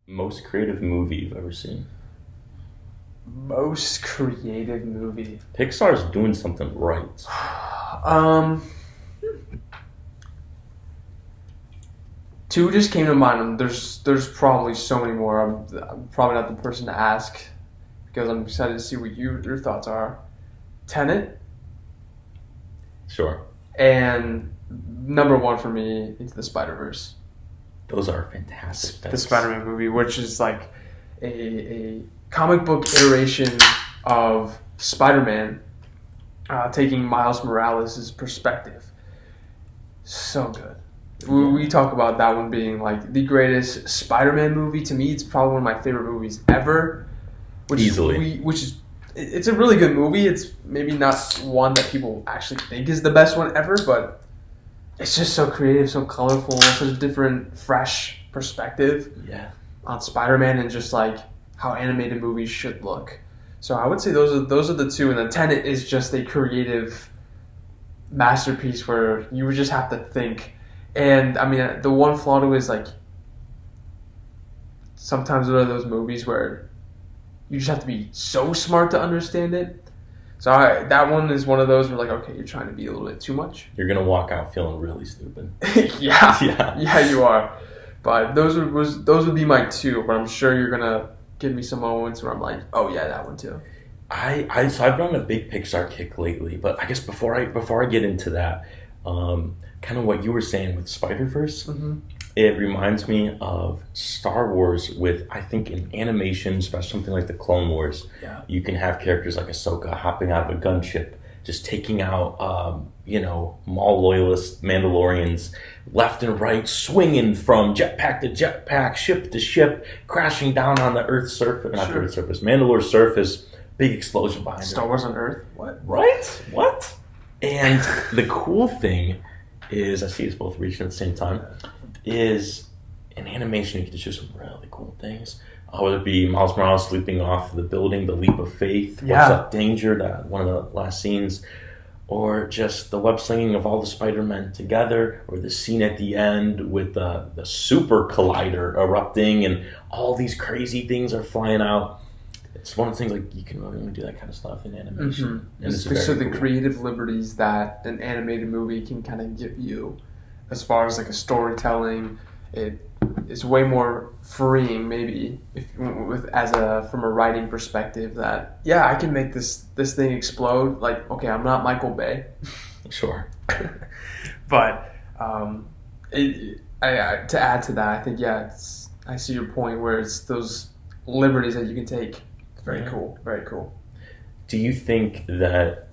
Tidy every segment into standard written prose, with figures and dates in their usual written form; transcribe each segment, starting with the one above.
Most creative movie you've ever seen? Most creative movie. Pixar's doing something right. Um, Two just came to mind. There's probably so many more. I'm probably not the person to ask because I'm excited to see what your thoughts are. Tenet Sure. and number one for me, Into the Spider-Verse. Those are fantastic The picks. Spider-Man movie, which is like a comic book iteration of Spider-Man, taking Miles Morales' perspective. So good. We talk about that one being like the greatest Spider-Man movie. To me, it's probably one of my favorite movies ever. Easily. It's a really good movie. It's maybe not one that people actually think is the best one ever, but it's just so creative, so colorful, such a different, fresh perspective Yeah. on Spider-Man and just like how animated movies should look. So I would say those are the two, and then Tenet is just a creative masterpiece where you would just have to think. And I mean, the one flaw to it is like sometimes there are those movies where you just have to be so smart to understand it. So that one is one of those where like, okay, you're trying to be a little bit too much. You're gonna walk out feeling really stupid. Yeah, you are. But those would be my two. But I'm sure you're gonna give me some moments where I'm like, oh yeah, that one too. So I've been on a big Pixar kick lately, but I guess before I get into that, kind of what you were saying with Spider-Verse, it reminds me of Star Wars with, I think, in animation, especially something like the Clone Wars. Yeah. You can have characters like Ahsoka hopping out of a gunship, just taking out, Maul loyalist Mandalorians left and right, swinging from jetpack to jetpack, ship to ship, crashing down on the Earth's surface, not the Earth's surface, Mandalore's surface, big explosion behind Star Wars on Earth? What? Right? What? And the cool thing is, I see it's both reaching at the same time, is in animation you can just do some really cool things. Whether it be Miles Morales leaping off the building, the leap of faith, Yeah. What's Up Danger, that one of the last scenes, or just the web slinging of all the Spider-Men together, or the scene at the end with the super collider erupting and all these crazy things are flying out. It's one of the things like you can really only do that kind of stuff in animation. And it's So very the cool. creative liberties that an animated movie can kind of give you, as far as like a storytelling, it is way more freeing. Maybe from a writing perspective, that yeah, I can make this thing explode. Like okay, I'm not Michael Bay, Sure. but to add to that, I think I see your point where it's those liberties that you can take. Very cool. Very cool. Do you think that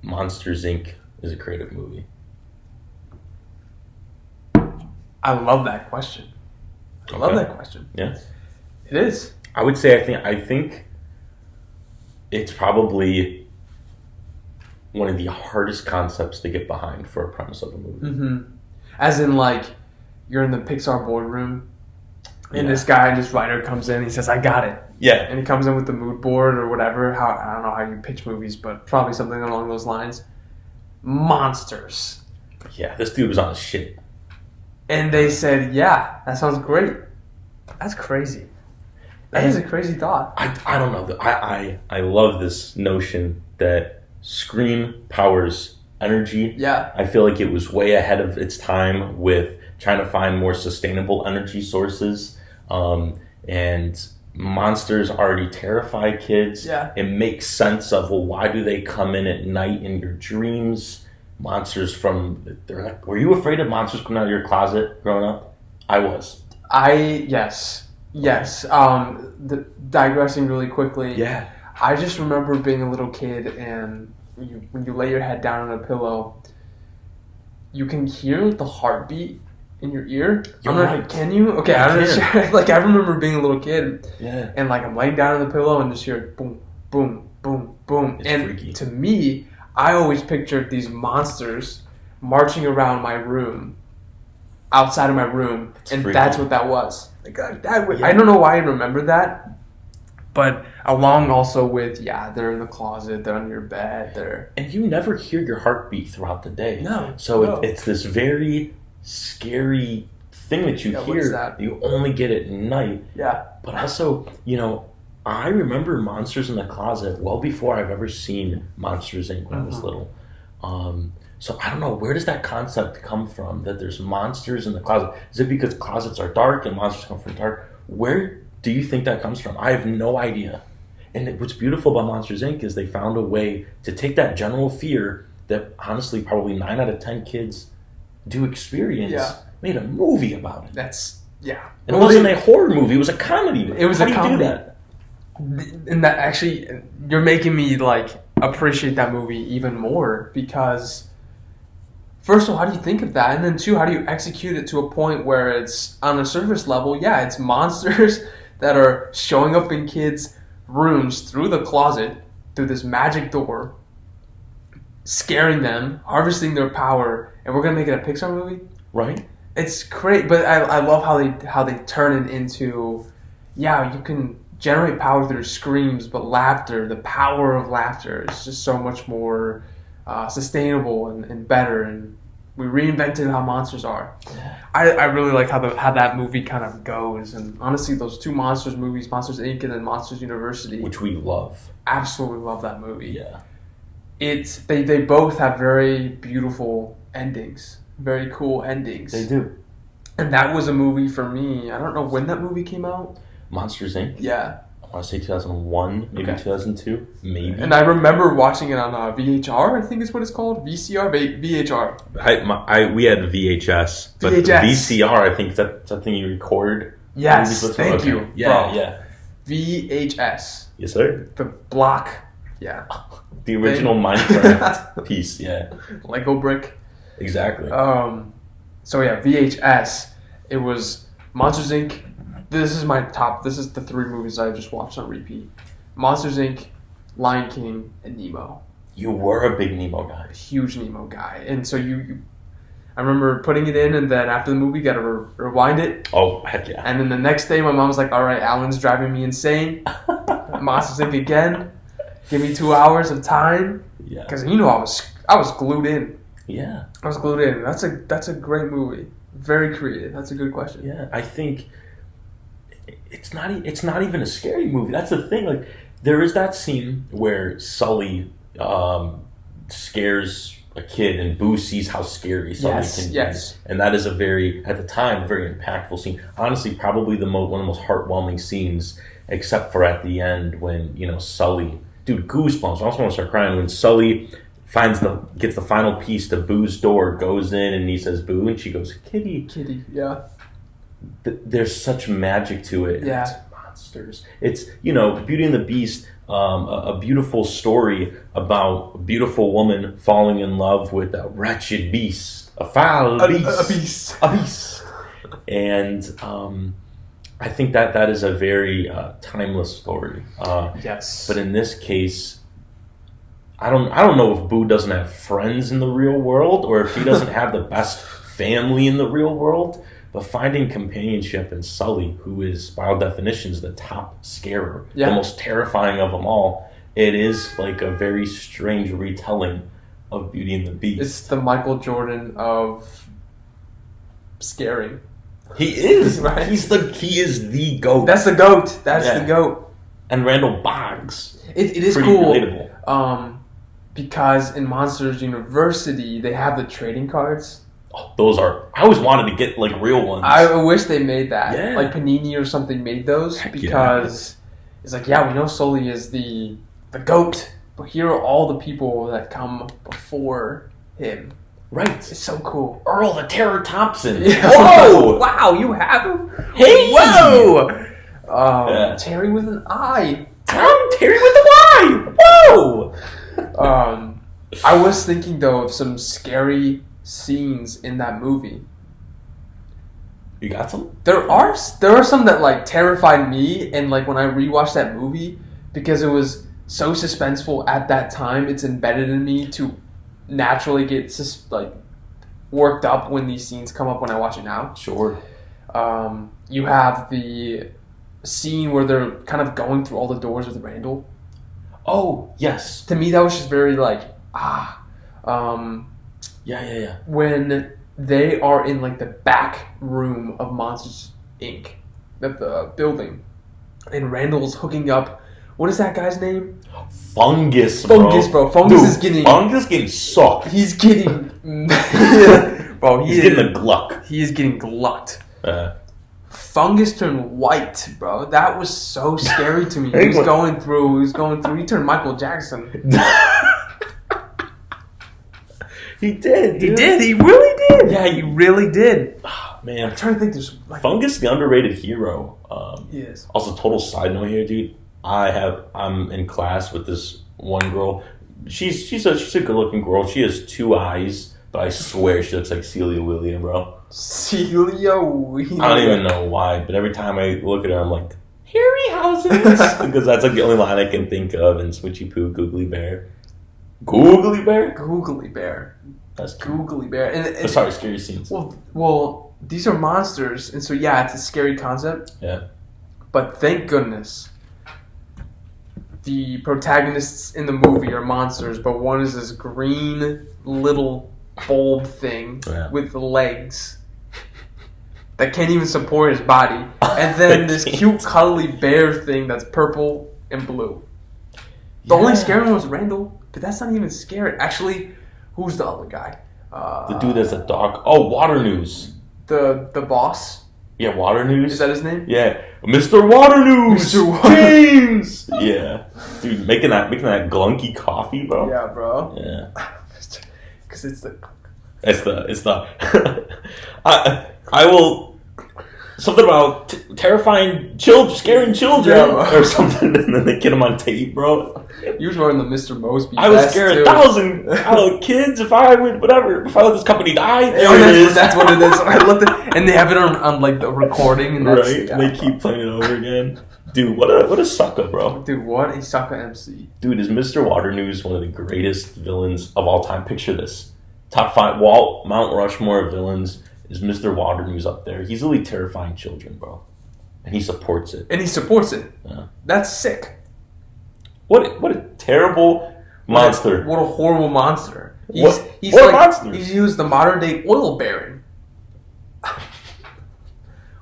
Monsters, Inc. is a creative movie? I love that question. Yeah. It is. I would say I think it's probably one of the hardest concepts to get behind for a premise of a movie. As in, like, you're in the Pixar boardroom, and this writer comes in, he says, I got it. Yeah. And he comes in with the mood board or whatever. I don't know how you pitch movies, but probably something along those lines. Monsters. Yeah, this dude was on his shit. And they said, yeah, that sounds great. That's crazy. That is a crazy thought. I don't know. I love this notion that Scream powers energy. Yeah. I feel like it was way ahead of its time with trying to find more sustainable energy sources. And monsters already terrify kids. Yeah. It makes sense of, well, why do they come in at night in your dreams? Monsters they're like, were you afraid of monsters coming out of your closet growing up? I was. Yes. Digressing really quickly. Yeah. I just remember being a little kid, and when you lay your head down on a pillow, you can hear the heartbeat in your ear. You're right. Can you? Okay, I I'm not can. sure. Like, I remember being a little kid, Yeah. and like I'm laying down on the pillow and just hear boom, boom, boom, boom. It's and freaky. To me, I always pictured these monsters marching around my room, outside of my room, and freaky. that's what that was. Like, I don't know why I remember that, but along also with, they're in the closet, they're under your bed, And you never hear your heartbeat throughout the day. No. So it's this very scary thing that you Yeah, what is hear, that? you only get at night. Yeah. But also, I remember Monsters in the Closet well before I've ever seen Monsters Inc. when I was little. So I don't know, where does that concept come from, that there's monsters in the closet? Is it because closets are dark and monsters come from dark? Where do you think that comes from? I have no idea. And what's beautiful about Monsters Inc. is they found a way to take that general fear that honestly probably 9 out of 10 kids do experience, made a movie about it. And it wasn't a horror movie, it was a comedy. It was How a do you comedy. do that? And that actually, you're making me like appreciate that movie even more, because first of all, how do you think of that? And then two, how do you execute it to a point where it's on a surface level, it's monsters that are showing up in kids' rooms through the closet, through this magic door, scaring them, harvesting their power, and we're going to make it a Pixar movie? Right? It's great, but I love how they turn it into, you can generate power through screams, but laughter, the power of laughter is just so much more sustainable and better, and we reinvented how monsters are. I really like how that movie kind of goes, and honestly, those two Monsters movies, Monsters Inc. and then Monsters University, Which we love. absolutely love that movie. Yeah. They both have very beautiful endings, very cool endings. They do. And that was a movie for me. I don't know when that movie came out. Monsters Inc. Yeah. I want to say 2001, maybe 2002, maybe. And I remember watching it on VHR, I think is what it's called. VCR? VHR. We had VHS. But VHS. VCR, I think that's that thing you record. Yes, movies with. thank Okay. you. Yeah, bro. yeah. VHS. Yes, sir. The block. Yeah. The original Minecraft piece, yeah. Lego brick. Exactly. So yeah, VHS. It was Monsters Inc. This is my top. This is the 3 movies I just watched on repeat. Monsters Inc., Lion King, and Nemo. You were a big Nemo guy. Huge Nemo guy. And so I remember putting it in, and then after the movie, got to rewind it. Oh, heck yeah. And then the next day, my mom was like, all right, Alan's driving me insane. Monsters Inc. again. Give me 2 hours of time. Yeah. Because I was glued in. Yeah. I was glued in. That's a great movie. Very creative. That's a good question. Yeah, I think it's not even a scary movie. That's the thing. Like, there is that scene where Sully scares a kid, and Boo sees how scary Sully can be. Yes. And that is at the time, a very impactful scene. Honestly, probably one of the most heartwarming scenes, except for at the end when, Sully, dude, goosebumps. I almost want to start crying when Sully gets the final piece to Boo's door, goes in, and he says Boo, and she goes, Kitty, yeah. There's such magic to it. Yeah. It's monsters. It's, Beauty and the Beast, a beautiful story about a beautiful woman falling in love with a wretched beast, a foul beast. A beast. And I think that is a very timeless story. Yes. But in this case, I don't know if Boo doesn't have friends in the real world, or if he doesn't have the best family in the real world, but finding companionship in Sully, who is, by all definitions, the top scarer, the most terrifying of them all, it is like a very strange retelling of Beauty and the Beast. It's the Michael Jordan of scaring. He is, right? He is the GOAT. That's the GOAT. That's the GOAT. And Randall Boggs. It is pretty cool. Relatable. Because in Monsters University, they have the trading cards. Oh, those are... I always wanted to get, real ones. I wish they made that. Yeah. Like Panini or something made those. Heck because it's like, we know Sully is the GOAT, but here are all the people that come before him. Right. It's so cool. Earl the Terror Thompson. Yeah. Whoa! Wow, you have him? Hey! Whoa! Terry with an I. Terry with a Y! Whoa! I was thinking, though, of some scary scenes in that movie. You got some? There are some that terrified me, and when I rewatched that movie, because it was so suspenseful at that time, it's embedded in me to naturally get worked up when these scenes come up when I watch it now. Sure. You have the scene where they're kind of going through all the doors with Randall. Oh, yes. To me, that was just very Yeah. when They are in like the back room of Monsters Inc. At the building, and Randall's hooking up. What is that guy's name? Fungus, bro. Fungus Dude, is getting. Fungus getting sucked. He's getting. Bro, he's getting a gluck. He is getting glucked. Fungus turned white, bro. That was so scary to me. He was going through. He turned Michael Jackson. He did. Dude. He did. He really did. Yeah, he really did. Oh, man, I'm trying to think. There's like, Fungus, the underrated hero. He is. Also, total side note here, dude. I'm in class with this one girl. She's a good looking girl. She has 2 eyes, but I swear she looks like Celia William, bro. Celia William. I don't even know why, but every time I look at her, I'm like, Harryhausen, because that's like the only line I can think of in Switchy Poo, Googly Bear. Googly Bear? Googly Bear. That's cool. Googly Bear. And sorry, scary scenes. Well, these are monsters, and so yeah, it's a scary concept. Yeah. But thank goodness the protagonists in the movie are monsters, but one is this green little bulb thing with legs that can't even support his body. And then this cute cuddly bear thing that's purple and blue. The only scary one was Randall, but that's not even scary. Actually, who's the other guy? The dude that's a dog. Oh, Water News. The boss? Yeah, Water News. Is that his name? Yeah, Mr. Water News. Mr. Water James. Yeah, dude, making that glunky coffee, bro. Yeah, bro. Yeah, because it's the. I will. Something about terrifying children, scaring children, or something, and then they get them on tape, bro. You were wearing the Mr. Mosby. I would scare 1,000 kids if I would if I let this company die. That's what it is. I looked at, and they have it on like the recording, and that's, right. Yeah. They keep playing it over again. Dude, what a sucker, bro. Dude, what a sucker MC. Dude, is Mr. Water News one of the greatest villains of all time? Picture this: top 5 Mount Rushmore of villains. Is Mr. Water News up there? He's really terrifying children, bro. And he supports it. Yeah. That's sick. What a terrible monster. What a horrible monster. He's like, a monster. He was the modern day oil baron.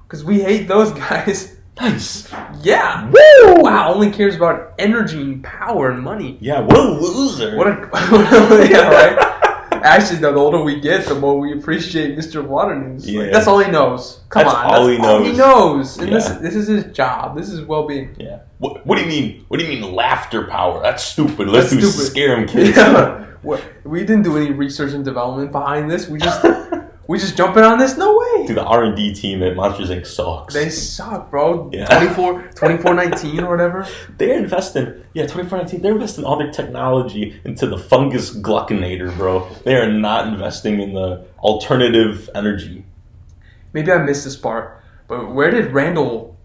Because we hate those guys. Nice. Yeah. Woo! Wow, only cares about energy and power and money. Yeah, what a loser. Yeah, right? Actually, though, the older we get, the more we appreciate Mr. Water News. Yeah. Like, that's all he knows. That's all he knows. And this is his job. This is well-being. Yeah. What do you mean? What do you mean laughter power? That's stupid. Let's scare him, kids. Yeah. We didn't do any research and development behind this. We just jumping on this? No way. Dude, the R&D team at Monsters Inc. sucks. They suck, bro. Yeah. 2419 or whatever. They're investing, 2419, they're investing all their technology into the fungus gluckinator, bro. They are not investing in the alternative energy. Maybe I missed this part, but where did Randall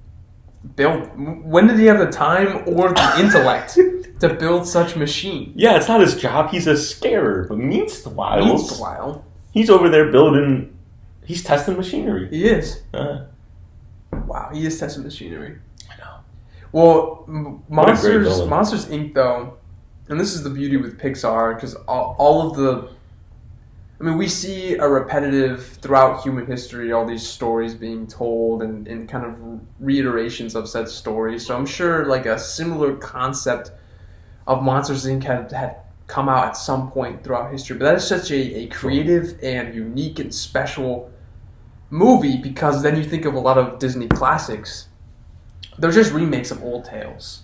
build? When did he have the time or the intellect to build such machine? Yeah, it's not his job. He's a scarer, but meanwhile, he's over there building. He's testing machinery. He is. Wow, he is testing machinery. I know. Well, Monsters Inc. though, and this is the beauty with Pixar, because all of the, I mean, we see a repetitive throughout human history, all these stories being told and kind of reiterations of said stories. So I'm sure like a similar concept of Monsters Inc. had come out at some point throughout history. But that is such a creative and unique and special movie, because then you think of a lot of Disney classics. They're just remakes of old tales.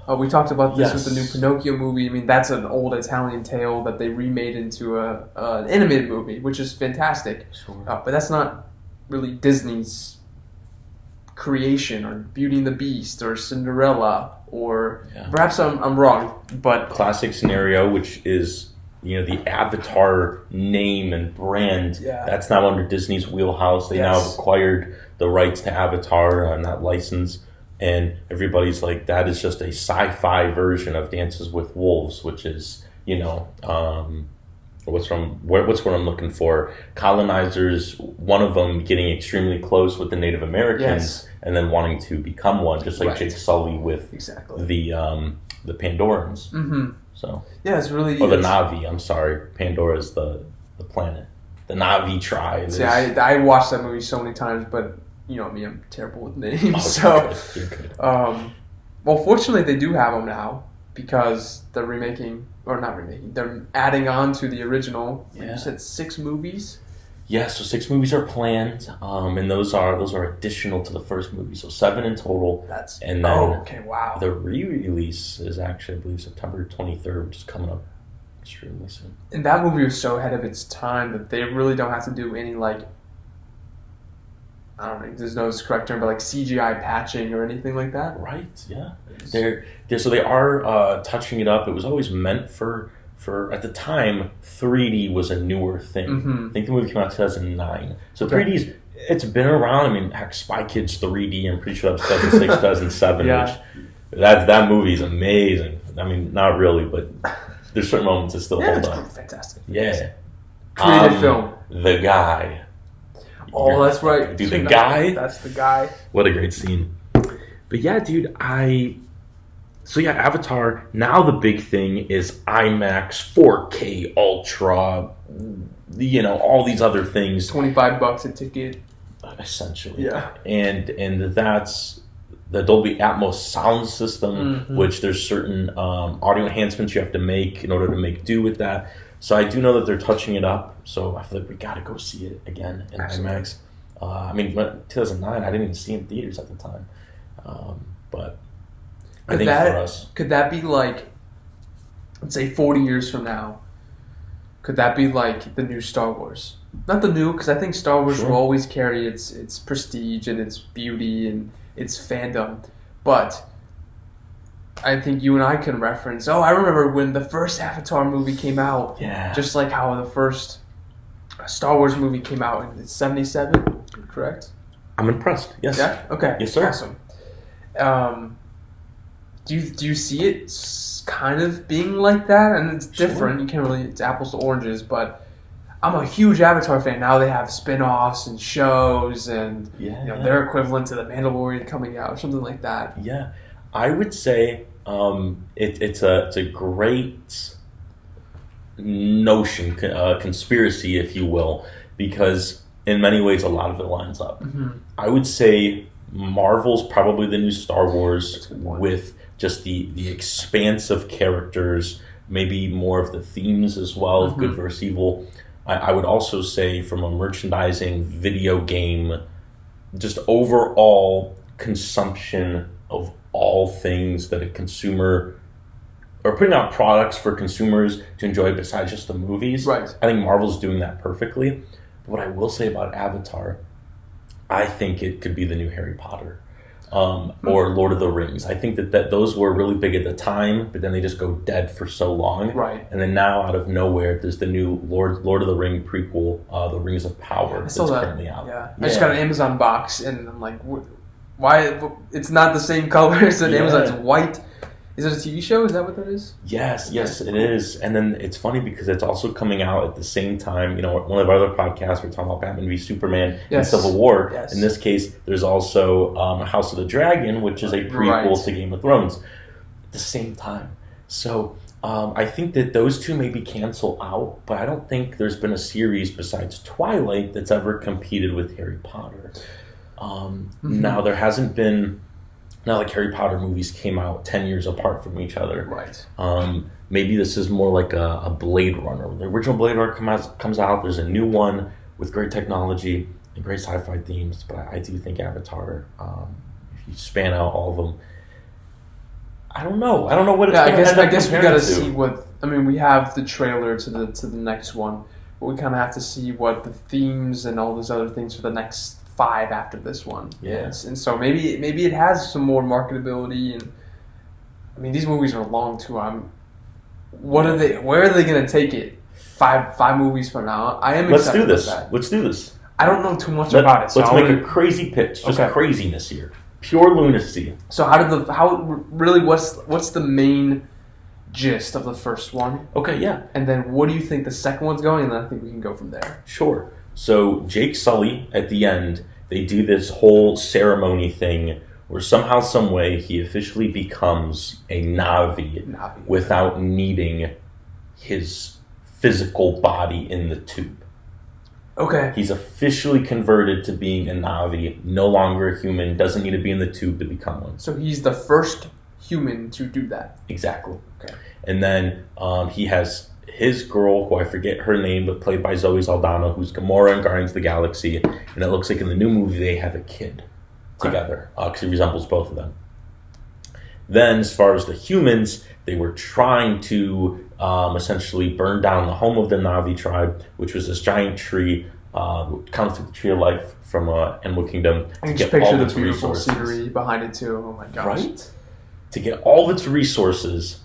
We talked about this with the new Pinocchio movie. I mean, that's an old Italian tale that they remade into an animated movie, which is fantastic. Sure. But that's not really Disney's creation, or Beauty and the Beast, or Cinderella, or perhaps I'm wrong, but classic scenario, which is the Avatar name and brand. That's now under Disney's wheelhouse. They now have acquired the rights to Avatar and that license. And everybody's like, that is just a sci-fi version of Dances with Wolves, which is, what's what I'm looking for? Colonizers, one of them getting extremely close with the Native Americans, and then wanting to become one, just like Jake Sully with the Pandorans. Mm-hmm. So it's really the Na'vi. I'm sorry, Pandora is the planet. the Na'vi tribe. See, I watched that movie so many times, but you know me, I'm terrible with names. You're good. Well, fortunately, they do have them now because they're they're adding on to the original. Yeah. You said 6 movies. Yeah, so 6 movies are planned, and those are additional to the first movie, so 7 in total. And then okay, wow. The re-release is actually, I believe, September 23rd, which is coming up extremely soon. And that movie was so ahead of its time that they really don't have to do any I don't know, there's no correct term, but CGI patching or anything like that. Right, yeah. So they are touching it up. It was always meant for at the time, 3D was a newer thing. Mm-hmm. I think the movie came out in 2009. So 3D's, it's been around. I mean, heck, Spy Kids 3D, I'm pretty sure that was 2006, 2007, Yeah. which that movie's amazing. I mean, not really, but there's certain moments that still hold on. Fantastic. Yeah. Creative film. The Guy. Oh, that's right. Dude, The Guy. That's The Guy. What a great scene. But yeah, dude, Avatar, now the big thing is IMAX, 4K, Ultra, all these other things. $25 a ticket. Essentially. Yeah. And that's the Dolby Atmos sound system, which there's certain audio enhancements you have to make in order to make do with that. So I do know that they're touching it up. So I feel like we got to go see it again in IMAX. 2009, I didn't even see it in theaters at the time. But I think for us, could that be let's say 40 years from now? Could that be like the new Star Wars? Not the new, because I think Star Wars will always carry its prestige and its beauty and its fandom. But I think you and I can reference, I remember when the first Avatar movie came out. Yeah. Just like how the first Star Wars movie came out in 1977, correct? I'm impressed. Yes. Yeah? Okay. Yes, sir. Awesome. Do you see it kind of being like that? And it's different. You can't really, it's apples to oranges, but I'm a huge Avatar fan. Now they have spin-offs and shows and their equivalent to The Mandalorian coming out or something like that. Yeah. I would say it's a great notion, conspiracy, if you will, because in many ways a lot of it lines up. Mm-hmm. I would say Marvel's probably the new Star Wars with just the expanse of characters, maybe more of the themes as well, of good versus evil. I would also say from a merchandising, video game, just overall consumption of all things that a consumer, or putting out products for consumers to enjoy besides just the movies. Right. I think Marvel's doing that perfectly. But what I will say about Avatar, I think it could be the new Harry Potter. Or Lord of the Rings. I think that those were really big at the time, but then they just go dead for so long. Right. And then now, out of nowhere, there's the new Lord of the Ring prequel, The Rings of Power, that's currently out. Yeah. I just got an Amazon box, and I'm like, why? It's not the same color as an Amazon. It's white. Is it a TV show? Is that what that is? Yes, it is. And then it's funny because it's also coming out at the same time. One of our other podcasts, we're talking about Batman v Superman and Civil War. Yes. In this case, there's also House of the Dragon, which is a prequel to Game of Thrones at the same time. So I think that those two maybe cancel out, but I don't think there's been a series besides Twilight that's ever competed with Harry Potter. Now, there hasn't been... Not like Harry Potter movies came out 10 years apart from each other. Right. Maybe this is more like a Blade Runner. The original Blade Runner comes out. There's a new one with great technology and great sci-fi themes. But I do think Avatar, if you span out all of them, I don't know. I don't know what it's going to end up. I guess we got to see what... I mean, we have the trailer to the next one. But we kind of have to see what the themes and all those other things for the next 5 after this one. Yes. And so maybe it has some more marketability, and I mean these movies are long too. Where are they going to take it? Five movies from now. I am excited about that. Let's do this. I don't know too much about it. So let's make a crazy pitch. Just craziness here. Pure lunacy. So what's the main gist of the first one? Okay, yeah. And then what do you think the second one's going? And then I think we can go from there. Sure. So Jake Sully, at the end, they do this whole ceremony thing where somehow, some way, he officially becomes a Na'vi without needing his physical body in the tube. Okay. He's officially converted to being a Na'vi, no longer a human, doesn't need to be in the tube to become one. So he's the first human to do that. Exactly. Okay. And then he has his girl, who I forget her name, but played by Zoe Saldana, who's Gamora in Guardians of the Galaxy. And it looks like in the new movie they have a kid together, because he resembles both of them. Then, as far as the humans, they were trying to essentially burn down the home of the Na'vi tribe, which was this giant tree, kind of through the Tree of Life from Animal Kingdom. I can just picture the beautiful scenery behind it too. Oh my gosh! Right? To get all of its resources,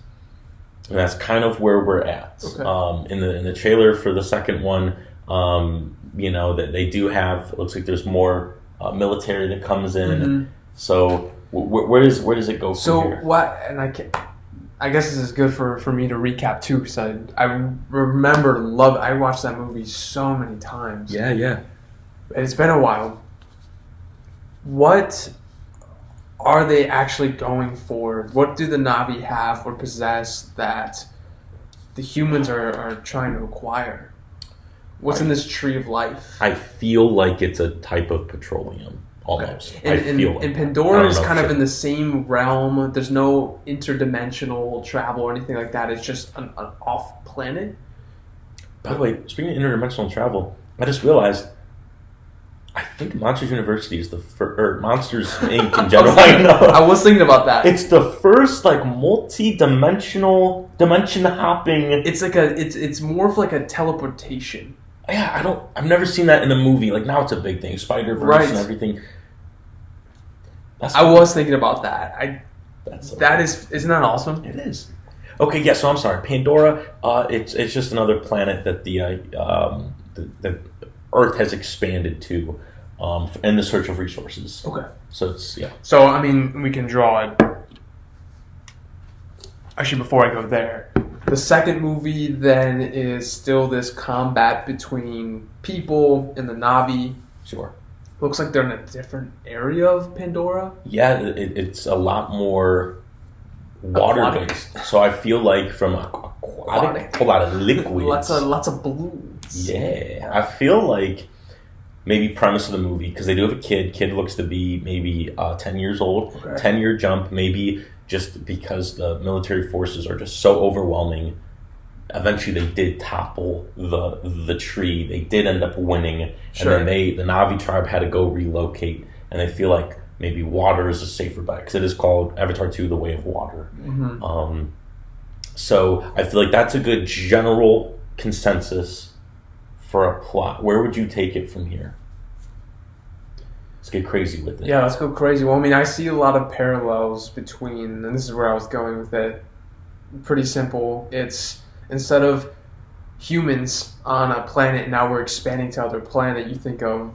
and that's kind of where we're at. Okay. In the trailer for the second one, that they do have. It looks like there's more military that comes in. Mm-hmm. So where does it go from here? So what? And I guess this is good for me to recap too, because I remember I watched that movie so many times. Yeah. And it's been a while. What are they actually going for? What do the Na'vi have or possess that the humans are trying to acquire? What's in this Tree of Life? I feel like it's a type of petroleum, almost. And Pandora is kind of in the same realm. There's no interdimensional travel or anything like that. It's just an off planet. By the way, speaking of interdimensional travel, I just realized I think Monsters University is Monsters Inc. in general. I was thinking about that. It's the first multi-dimensional dimension hopping. It's like it's more of like a teleportation. Yeah, I've never seen that in a movie. Like now it's a big thing, Spider-Verse and everything. I was thinking about that. Isn't that awesome? It is. Okay, yeah. So I'm sorry, Pandora. It's just another planet that the Earth has expanded to, in the search of resources. Okay. So it's So I mean, we can draw it. Actually, before I go there, the second movie then is still this combat between people and the Na'vi. Sure. Looks like they're in a different area of Pandora. Yeah, it's a lot more water-based. So I feel like from aquatic, a lot of liquids. Lots of blues. Yeah, I feel like maybe premise of the movie, because they do have a kid. Kid looks to be maybe 10 years old. Okay. 10-year jump, maybe just because the military forces are just so overwhelming. Eventually, they did topple the tree. They did end up winning, Sure. and then the Na'vi tribe had to go relocate. And they feel like maybe water is a safer bet, because it is called Avatar 2: The Way of Water. Mm-hmm. So I feel like that's a good general consensus for a plot. Where would you take it from here? Let's get crazy with it. Yeah, let's go crazy. Well, I mean, I see a lot of parallels between, and this is where I was going with it. Pretty simple. It's instead of humans on a planet, now we're expanding to other planet. You think of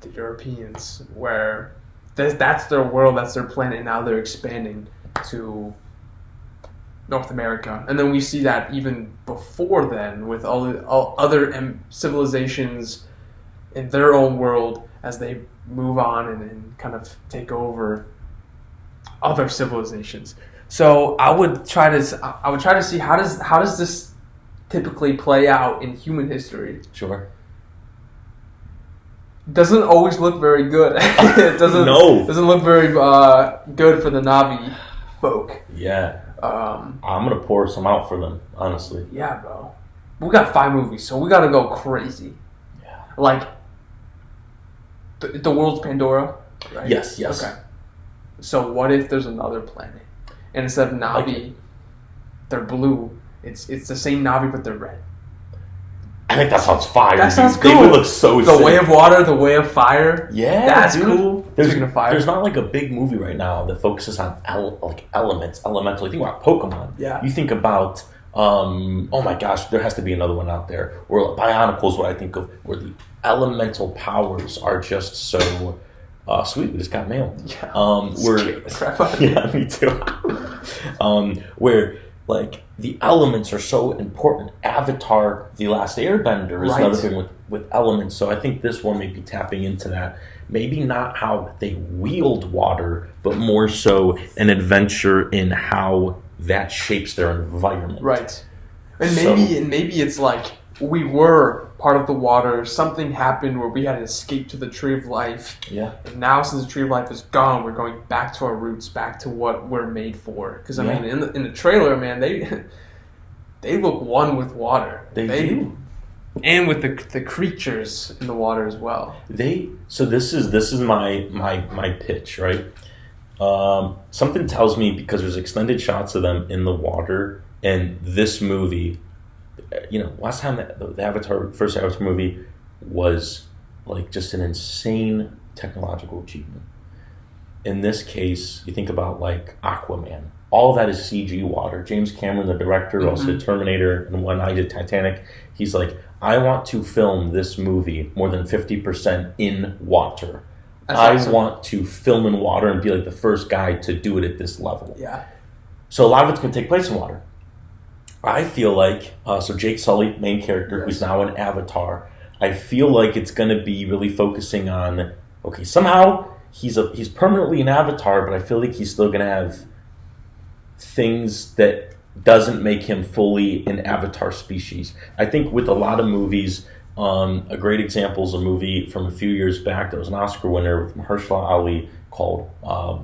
the Europeans, where that's their world, that's their planet, and now they're expanding to North America. And then we see that even before then with all other civilizations in their own world as they move on and kind of take over other civilizations. So I would try to see how does this typically play out in human history. Sure. Doesn't always look very good. It doesn't look very good for the Na'vi folk. Yeah. I'm gonna pour some out for them, honestly. Yeah, bro. We got 5 movies, so we gotta go crazy. Yeah. Like the world's Pandora, right? Yes. Okay. So what if there's another planet, and instead of Na'vi, they're blue. It's the same Na'vi, but they're red. I think that sounds fire. That sounds cool. They would look so The sick. Way of Water, The Way of Fire. Yeah, that's dude. cool. Speaking of fire, there's not like a big movie right now that focuses on elements, elemental. You think about Pokemon. Yeah. You think about oh my gosh, there has to be another one out there. Or Bionicle is what I think of, where the elemental powers are just so sweet. We just got mail. Yeah. Me too. Where like the elements are so important. Avatar: The Last Airbender is another thing with elements. So I think this one may be tapping into that. Maybe not how they wield water, but more so an adventure in how that shapes their environment. Right. And maybe it's like we were part of the water. Something happened where we had to escape to the Tree of Life. Yeah. And now since the Tree of Life is gone, we're going back to our roots, back to what we're made for. Because, I mean, in the trailer, man, they look one with water. They do. And with the creatures in the water as well. So this is my pitch, right? Something tells me, because there's extended shots of them in the water, and this movie, last time the first Avatar movie was like just an insane technological achievement. In this case, you think about like Aquaman. All of that is CG water. James Cameron, the director, also did Terminator, and when I did Titanic, he's like, I want to film this movie more than 50% in water. I want to film in water and be like the first guy to do it at this level. Yeah. So a lot of it's going to take place in water. I feel like, so Jake Sully, main character, who's now an Avatar, I feel like it's going to be really focusing on, okay, somehow he's permanently an Avatar, but I feel like he's still going to have things that doesn't make him fully an Avatar species. I think with a lot of movies, a great example is a movie from a few years back that was an Oscar winner with Mahershala Ali called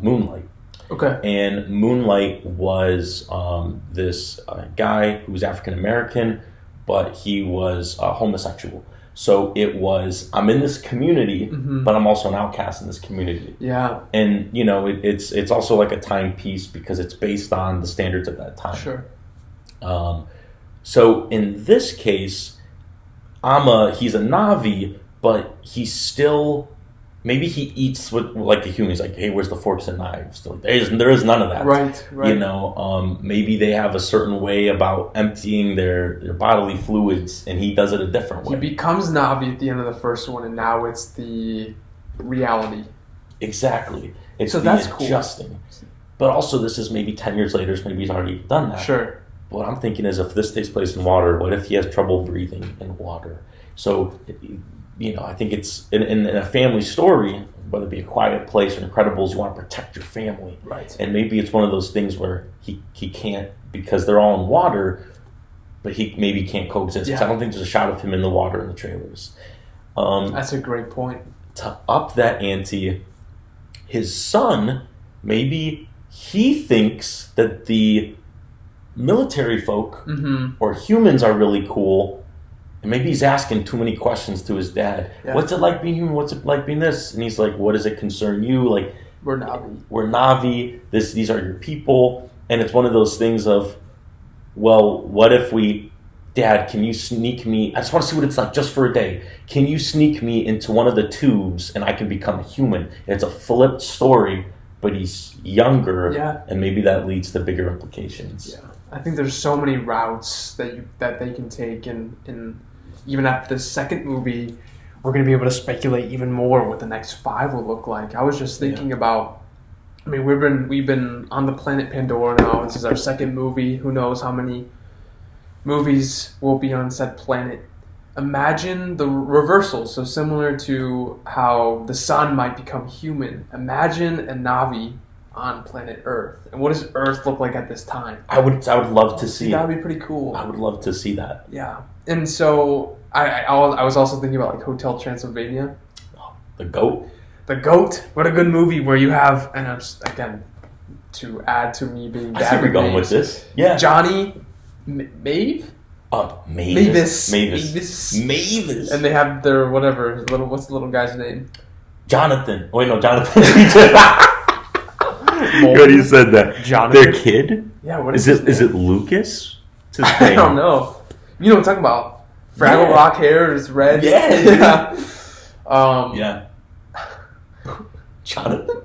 Moonlight. Okay. And Moonlight was this guy who was African American, but he was homosexual. So it was, I'm in this community, but I'm also an outcast in this community. Yeah. And, it's also like a timepiece because it's based on the standards of that time. Sure. So in this case, he's a Na'vi, but he's still, maybe he eats like a human. He's like, hey, where's the forks and knives? There is none of that. Right. Maybe they have a certain way about emptying their bodily fluids, and he does it a different way. He becomes Na'vi at the end of the first one, and now it's the reality. Exactly. It's so that's adjusting. Cool. But also, this is maybe 10 years later, so maybe he's already done that. Sure. What I'm thinking is, if this takes place in water, what if he has trouble breathing in water? So, I think it's in a family story, whether it be A Quiet Place or Incredibles, you want to protect your family. Right. And maybe it's one of those things where he can't, because they're all in water, but he maybe can't coexist. Yeah. I don't think there's a shot of him in the water in the trailers. That's a great point. To up that ante, his son, maybe he thinks that the military folk or humans are really cool, and maybe he's asking too many questions to his dad. Yeah. What's it like being human? What's it like being this? And he's like, what does it concern you? Like, we're Na'vi. We're Na'vi. These are your people. And it's one of those things of, well, what if Dad, can you sneak me? I just want to see what it's like just for a day. Can you sneak me into one of the tubes and I can become a human? And it's a flipped story, but he's younger, and maybe that leads to bigger implications. Yeah. I think there's so many routes that they can take, and even after the second movie, we're going to be able to speculate even more what the next 5 will look like. I was just thinking about, I mean, we've been on the planet Pandora now. This is our second movie. Who knows how many movies will be on said planet. Imagine the reversal, so similar to how the sun might become human. Imagine a Na'vi on planet Earth. And what does Earth look like at this time? I would love to see. That would be pretty cool. I would love to see that. Yeah. And so I was also thinking about like Hotel Transylvania. Oh, the goat. The goat. What a good movie where you have, and again, to add to me being bad. I see where you're going with this. Yeah. Johnny Maeve? Mavis. Mavis. And they have their whatever. What's the little guy's name? Jonathan. Wait, no, Jonathan. Good, you said that. Jonathan. Their kid? Yeah, what is it? Is it Lucas? I don't know. You know what I'm talking about? Fraggle Rock hair is red. Yeah. Yeah. Jonathan?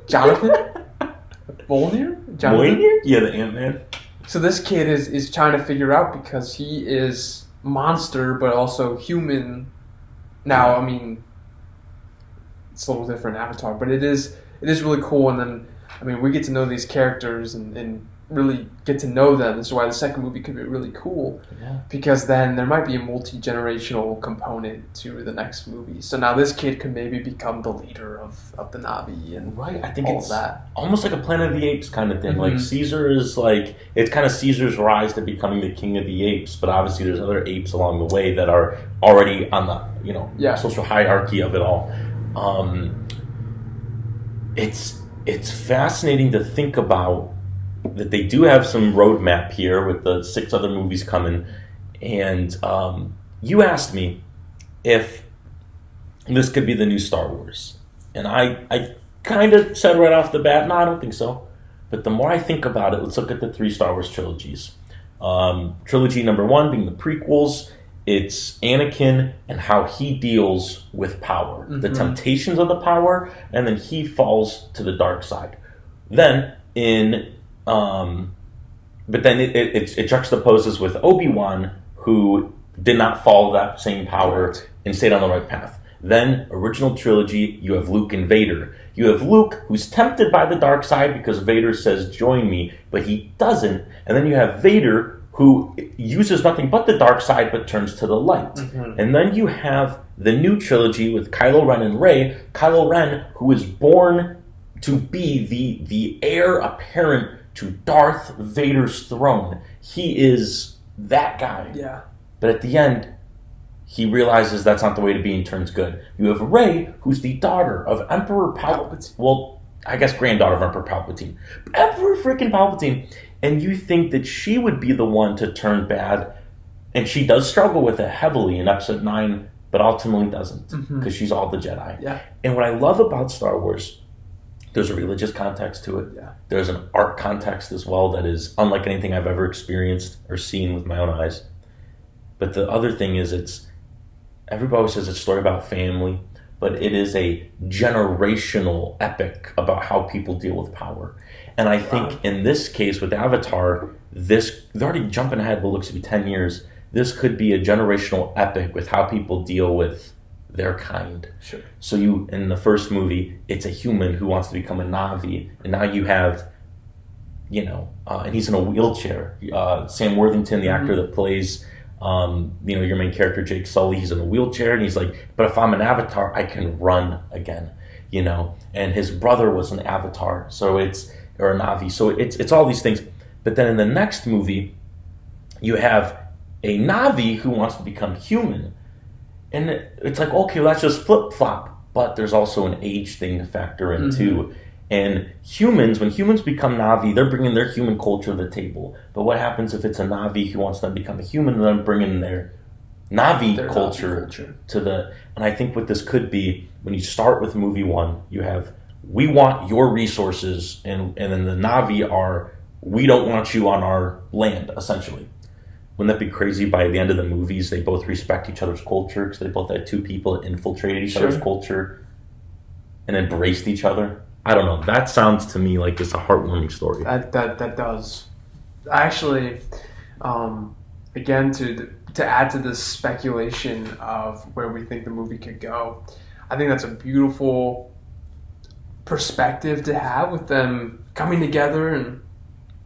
Mjolnir? Mjolnir? Yeah, the Ant-Man. So this kid is trying to figure out, because he is monster but also human. Now, I mean, it's a little different Avatar, but it is really cool. And then, I mean, we get to know these characters and really get to know them. This is why the second movie could be really cool. Yeah. Because then there might be a multi-generational component to the next movie. So now this kid could maybe become the leader of the Na'vi and Right, I think all it's of that. almost like a Planet of the Apes kind of thing. Mm-hmm. Like Caesar is like, it's kind of Caesar's rise to becoming the king of the apes, but obviously there's other apes along the way that are already on the social hierarchy of it all. It's fascinating to think about that they do have some roadmap here with the 6 other movies coming, and you asked me if this could be the new Star Wars, and I kind of said right off the bat, no, I don't think so. But the more I think about it, let's look at the 3 Star Wars trilogies. Trilogy number 1 being the prequels. It's Anakin and how he deals with power, the temptations of the power, and then he falls to the dark side. Then but then it juxtaposes with Obi-Wan, who did not follow that same power and stayed on the right path. Then, original trilogy, you have Luke and Vader. You have Luke, who's tempted by the dark side because Vader says, join me, but he doesn't. And then you have Vader, who uses nothing but the dark side but turns to the light. And then you have the new trilogy with Kylo Ren and Rey. Kylo Ren, who is born to be the heir apparent to Darth Vader's throne. He is that guy. Yeah. But at the end, he realizes that's not the way to be and turns good. You have Rey, who's the daughter of Emperor Palpatine. Well, I guess granddaughter of Emperor Palpatine. Emperor freaking Palpatine. And you think that she would be the one to turn bad. And she does struggle with it heavily in Episode 9, but ultimately doesn't. Because she's all the Jedi. Yeah. And what I love about Star Wars, there's a religious context to it. Yeah. There's an art context as well that is unlike anything I've ever experienced or seen with my own eyes. But the other thing is everybody always says it's a story about family, but it is a generational epic about how people deal with power. And I think in this case with Avatar, they're already jumping ahead what looks to be 10 years. This could be a generational epic with how people deal with their kind. Sure. So in the first movie, it's a human who wants to become a Na'vi, and now you have, and he's in a wheelchair. Sam Worthington, the actor that plays, your main character, Jake Sully, he's in a wheelchair, and he's like, but if I'm an Avatar, I can run again, And his brother was an Avatar, or a Na'vi, so it's all these things. But then in the next movie, you have a Na'vi who wants to become human. And it's like, okay, let's just flip-flop. But there's also an age thing to factor in, too. And when humans become Na'vi, they're bringing their human culture to the table. But what happens if it's a Na'vi who wants to become a human and then bringing their Na'vi culture to the... And I think what this could be, when you start with movie 1, you have, we want your resources, and then the Na'vi are, we don't want you on our land, essentially. Wouldn't that be crazy? By the end of the movies, they both respect each other's culture because they both had 2 people that infiltrated each other's culture and embraced each other. I don't know. That sounds to me like it's a heartwarming story. That does. Actually, again, to add to the speculation of where we think the movie could go, I think that's a beautiful perspective to have with them coming together and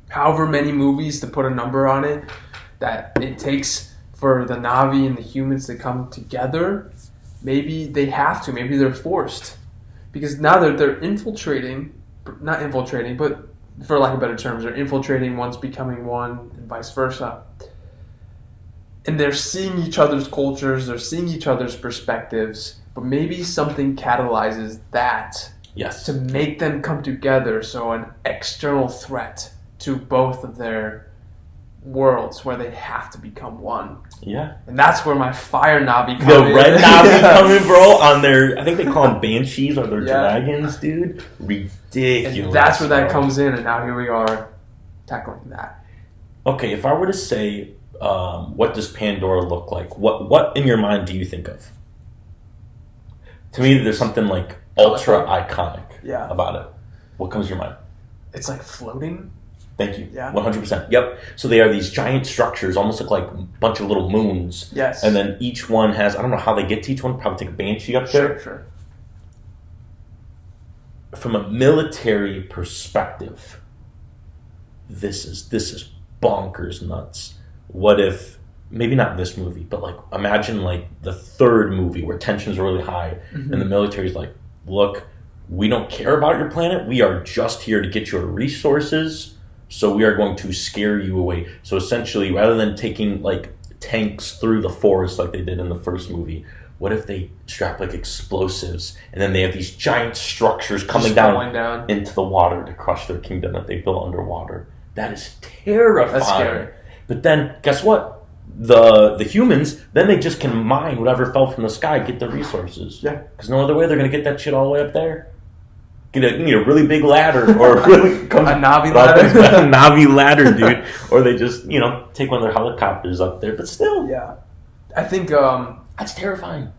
however many movies, to put a number on it, that it takes for the Na'vi and the humans to come together. Maybe they have to. Maybe they're forced. Because now they're infiltrating, not infiltrating, but for lack of better terms, they're infiltrating, one's becoming one, and vice versa. And they're seeing each other's cultures, they're seeing each other's perspectives, but maybe something catalyzes that to make them come together. So an external threat to both of their worlds where they have to become one. Yeah. And that's where my fire Na'vi comes in. The red Na'vi coming, bro, on their, I think they call them banshees or their dragons, dude. Ridiculous. And that's where that comes in, and now here we are tackling that. Okay, if I were to say, what does Pandora look like? What in your mind do you think of? To me, there's something like ultra iconic about it. What comes to your mind? It's like floating. Thank you. Yeah. 100%. Yep. So they are these giant structures, almost look like a bunch of little moons. Yes. And then each one has, I don't know how they get to each one, probably take a banshee up there. Sure. From a military perspective, this is bonkers nuts. What if, maybe not this movie, but like imagine like the third movie where tensions are really high and the military's like, look, we don't care about your planet. We are just here to get your resources. So we are going to scare you away. So essentially, rather than taking like tanks through the forest like they did in the first movie, what if they strap like explosives and then they have these giant structures coming down into the water to crush their kingdom that they built underwater? That is terrifying. That's scary. But then, guess what? The humans, then they just can mine whatever fell from the sky, get the resources. Yeah. Because no other way they're going to get that shit all the way up there. You need a really big ladder or a Navi ladder. A Navi ladder, dude. Or they just, take one of their helicopters up there. But still. Yeah. I think... that's terrifying.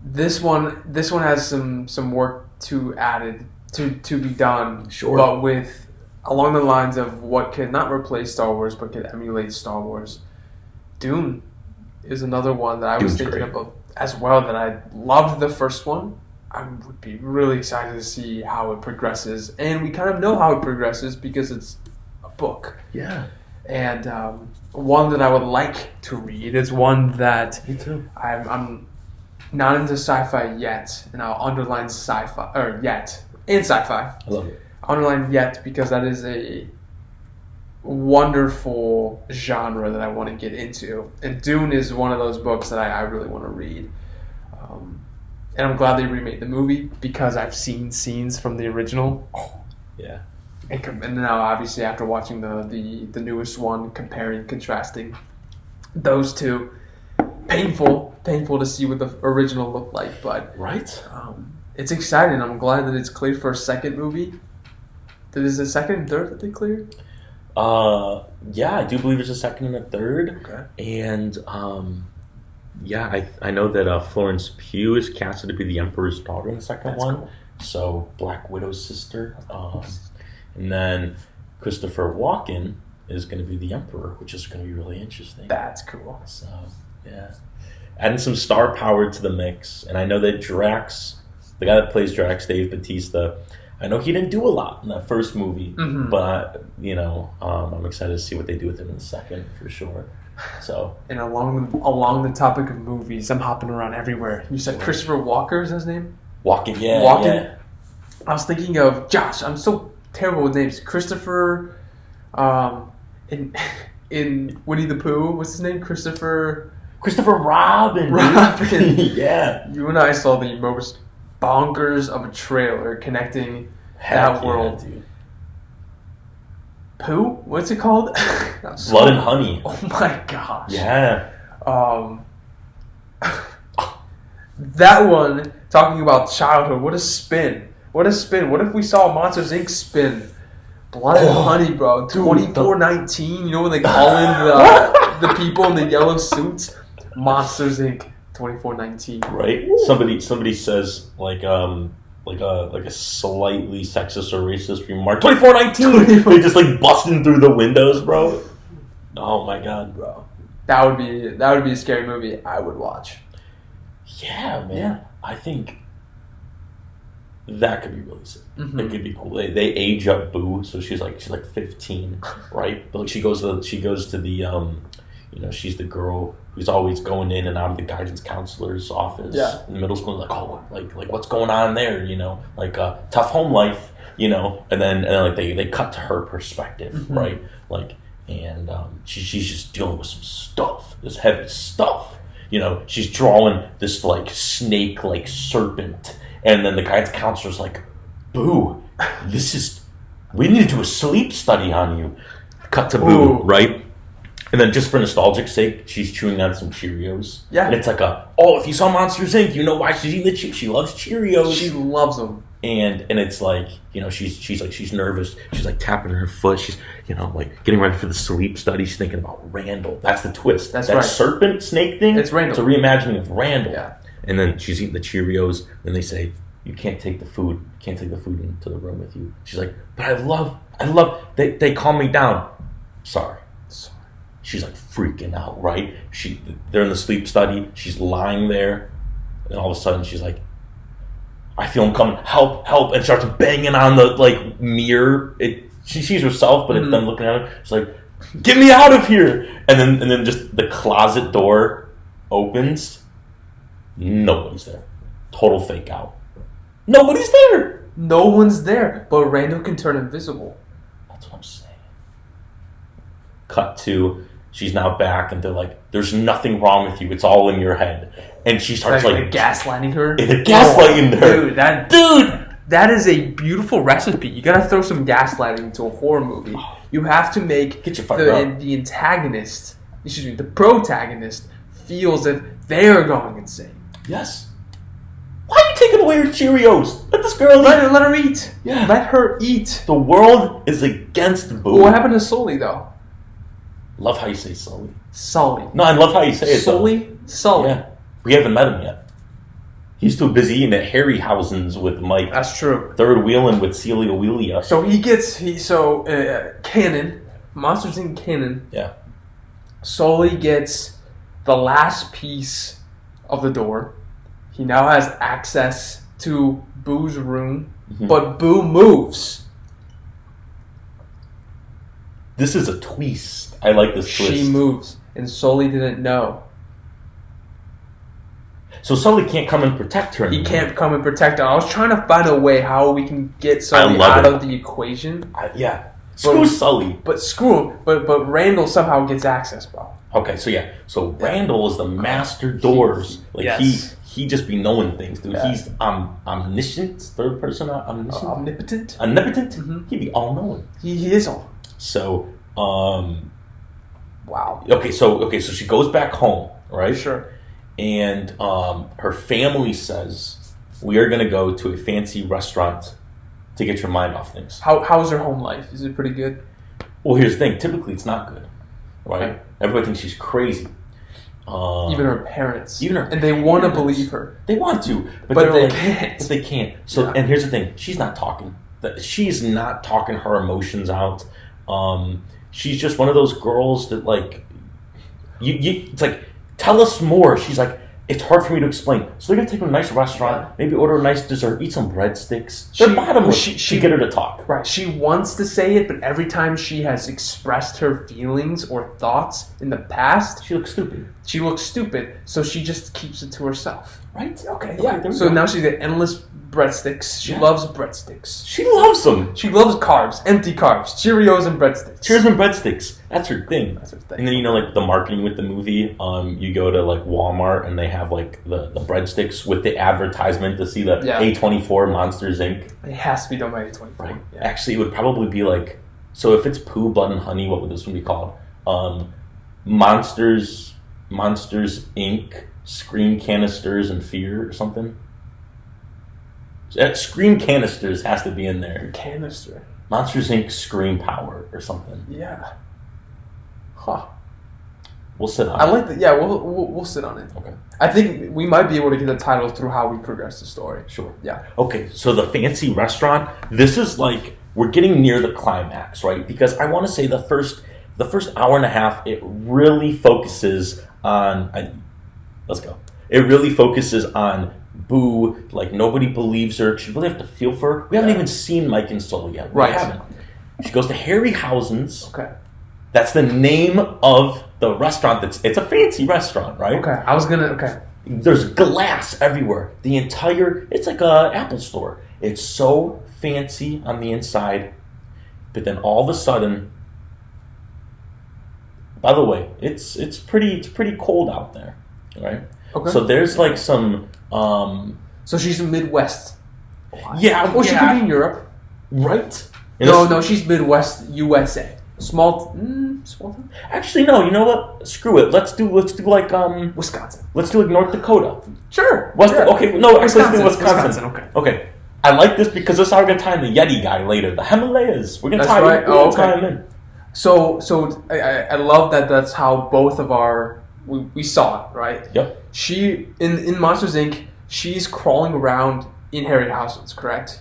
This one has some work to be done. Sure. But with along the lines of what could not replace Star Wars but could emulate Star Wars. Dune is another one that I was thinking about as well, that I loved the first one. I would be really excited to see how it progresses. And we kind of know how it progresses because it's a book. Yeah. And one that I would like to read is one that... Me too. I'm not into sci-fi yet, and I'll underline sci-fi, or yet, and sci-fi. I love it. Underline yet because that is a wonderful genre that I want to get into. And Dune is one of those books that I really want to read. And I'm glad they remade the movie because I've seen scenes from the original. Yeah. And now, obviously, after watching the newest one, comparing, contrasting those two, painful to see what the original looked like. But right, it's exciting. I'm glad that it's cleared for a second movie. Is it a second and third that they cleared? Yeah, I do believe there's a second and a third. Okay. And yeah, I know that Florence Pugh is casted to be the Emperor's daughter in the second That's one. Cool. So Black Widow's sister. And then Christopher Walken is going to be the Emperor, which is going to be really interesting. That's cool. So, yeah. Adding some star power to the mix. And I know that Drax, the guy that plays Drax, Dave Bautista, I know he didn't do a lot in that first movie. Mm-hmm. But, I'm excited to see what they do with him in the second, for sure. So. And along the topic of movies, I'm hopping around everywhere. You said Christopher Walker is his name? Walken, yeah. Walken? Yeah. I was thinking of, Josh, I'm so terrible with names. Christopher, in Winnie the Pooh, what's his name? Christopher Robin. Yeah. You and I saw the most bonkers of a trailer connecting that world. Dude. Pooh? What's it called? Blood and Honey. Oh my gosh. Yeah. That one, talking about childhood, what a spin. What if we saw Monsters Inc. spin? Blood and Honey, bro. 2419. You know when they call in the people in the yellow suits? Monsters Inc. 2419. Right? Somebody says like a slightly sexist or racist remark. 2419. They just like busting through the windows, bro. Oh my god, bro. That would be a scary movie I would watch. Yeah, man. Yeah. I think that could be really sick. Mm-hmm. It could be cool. They age up Boo, so she's like 15, right? But like she goes to the she's the girl who's always going in and out of the guidance counselor's office in the middle school. Like, oh, like what's going on there? Like tough home life. And then like they cut to her perspective, mm-hmm. right? Like, and she's just dealing with some stuff, this heavy stuff. She's drawing this like snake, like serpent. And then the guidance counselor's like, Boo, we need to do a sleep study on you. Cut to Boo, right? And then just for nostalgic sake, she's chewing on some Cheerios. Yeah. And it's like if you saw Monsters Inc., you know why she's eating the Cheerios. She loves Cheerios. She loves them. And it's like, she's nervous. She's like tapping her foot. She's, like getting ready for the sleep study. She's thinking about Randall. That's the twist. That's that right. serpent snake thing. It's Randall. It's a reimagining of Randall. Yeah. And then she's eating the Cheerios. Then they say, you can't take the food. You can't take the food into the room with you. She's like, but I love. They calm me down. Sorry. She's like freaking out, right? They're in the sleep study. She's lying there, and all of a sudden she's like, I feel him coming. Help! Help! And starts banging on the like mirror. She sees herself, but it's them looking at her. It's like, get me out of here! And then just the closet door opens. Nobody's there. Total fake out. Nobody's there. No one's there, but Randall can turn invisible. That's what I'm saying. Cut to, she's now back, and they're like, "There's nothing wrong with you. It's all in your head." And she starts like gaslighting her. Gaslighting her, dude. That is a beautiful recipe. You gotta throw some gaslighting into a horror movie. You have to make the antagonist, the protagonist, feels that they are going insane. Yes. Why are you taking away her Cheerios? Let this girl eat. Let her eat. Yeah. Let her eat. The world is against Boo. Well, what happened to Sully, though? Love how you say Sully. Sully. No, I love how you say it. Sully? Sully. Yeah. We haven't met him yet. He's too busy eating at Harryhausen's with Mike. That's true. Third wheeling with Celia Wheelia. So Canon, Monsters Inc. Canon. Yeah. Sully gets the last piece of the door. He now has access to Boo's room, but Boo moves. This is a twist. I like this twist. She moves, and Sully didn't know. So Sully can't come and protect her anymore. He can't come and protect her. I was trying to find a way how we can get Sully out of the equation. Screw Sully. But screw him. But Randall somehow gets access, bro. Okay, so Randall is the master doors. He just be knowing things, dude. Yeah. He's omniscient, third person omniscient. Omnipotent. Mm-hmm. He be all knowing. He is all. So wow. Okay, so she goes back home, right? Sure. And her family says, we are going to go to a fancy restaurant to get your mind off things. How's her home life? Is it pretty good? Well, here's the thing. Typically, it's not good, right? Okay. Everybody thinks she's crazy. Even her parents. And they want to believe her. They want to, but they can't. But they can't. So, and here's the thing. She's not talking. She's not talking her emotions out. She's just one of those girls that, like, it's like, tell us more. She's like, it's hard for me to explain. So they're going to take her to a nice restaurant, maybe order a nice dessert, eat some breadsticks. They're bottomless to get her to talk. Right. She wants to say it, but every time she has expressed her feelings or thoughts in the past, she looks stupid. So she just keeps it to herself. Right? Okay, yeah. So now she's got endless breadsticks. She loves breadsticks. She loves them. She loves carbs, empty carbs, Cheerios and breadsticks. That's her thing. And then, like, the marketing with the movie, you go to, like, Walmart and they have, like, the breadsticks with the advertisement to see the A24 Monsters Inc. It has to be done by A24. Right. Yeah. Actually, it would probably be like, so if it's Pooh, Blood, and Honey, what would this one be called? Monsters Inc. Scream Canisters and Fear or something? Scream Canisters has to be in there. Canister. Monsters Inc. Scream Power or something. Yeah. Huh. We'll sit on it. I like that. Yeah, we'll sit on it. Okay. I think we might be able to get the title through how we progress the story. Sure. Yeah. Okay, so the fancy restaurant, this is like, we're getting near the climax, right? Because I want to say the first hour and a half, it really focuses on... let's go. It really focuses on Boo, like, nobody believes her. She really have to feel for her. We haven't even seen Mike and Sully yet. Right. We haven't. She goes to Harryhausen's. Okay. That's the name of the restaurant. It's a fancy restaurant, right? Okay. There's glass everywhere. It's like a Apple store. It's so fancy on the inside, but then all of a sudden, by the way, it's pretty cold out there, right? Okay. So there's like some. So she's in Midwest. Yeah. Well, she could be in Europe, right? No, she's Midwest USA. Small town? Actually, no. You know what? Screw it. Let's do like Wisconsin. Let's do like North Dakota. Sure. Okay. No, actually, Wisconsin. Okay. I like this because this is how we're gonna tie in the Yeti guy later. The Himalayas. We're gonna tie him in. So I love that. That's how both of our we saw it, right? Yep. She in Monsters Inc. She's crawling around in Harryhausen's, correct?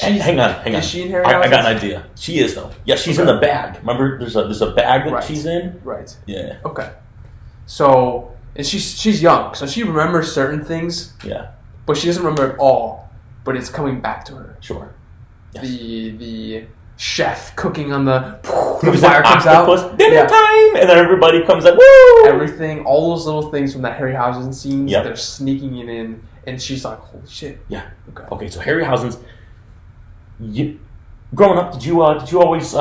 Hang on. Is she in Harryhausen's? I got an idea. She is though. Yeah, she's in the bag. Remember, there's a bag that she's in. Right. Yeah. Okay. So and she's young, so she remembers certain things. Yeah. but she doesn't remember it all. But it's coming back to her. Sure. Yes. The chef cooking on the fire comes out. Dinner time, and then everybody comes up. Woo! Everything, all those little things from that Harryhausen scenes. They're sneaking it in, and she's like, "Holy shit!" Yeah. Okay. So Harryhausen's. Growing up, did you always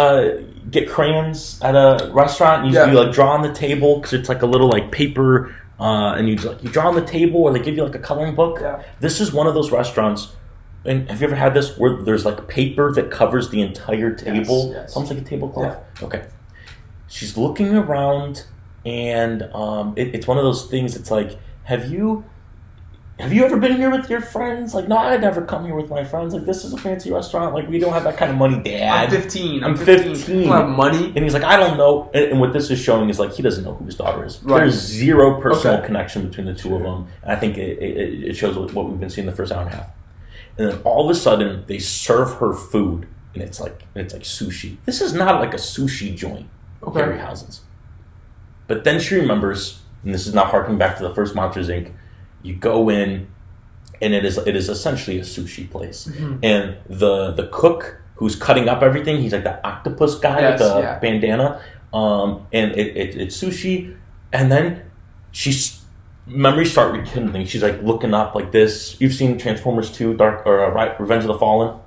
get crayons at a restaurant? You used to like draw on the table because it's like a little like paper, and you draw on the table, or they give you like a coloring book. Yeah. This is one of those restaurants. And have you ever had this where there's like paper that covers the entire table? Yes. Sounds like a tablecloth. Yeah. Okay. She's looking around, and it's one of those things. It's like, have you ever been here with your friends? Like, no, I'd never come here with my friends. Like, this is a fancy restaurant. Like, we don't have that kind of money, Dad. I'm 15. I'm 15. I don't have money. And he's like, I don't know. And what this is showing is like he doesn't know who his daughter is. Right. There's zero personal connection between the two of them. And I think it shows what we've been seeing the first hour and a half. And then all of a sudden, they serve her food, and it's like sushi. This is not like a sushi joint, Harryhausen's. But then she remembers, and this is now harking back to the first Monsters Inc. You go in, and it is essentially a sushi place. Mm-hmm. And the cook who's cutting up everything, he's like the octopus guy with the bandana. And it's sushi, and then memories start rekindling. She's like looking up like this. You've seen Transformers 2, Revenge of the Fallen?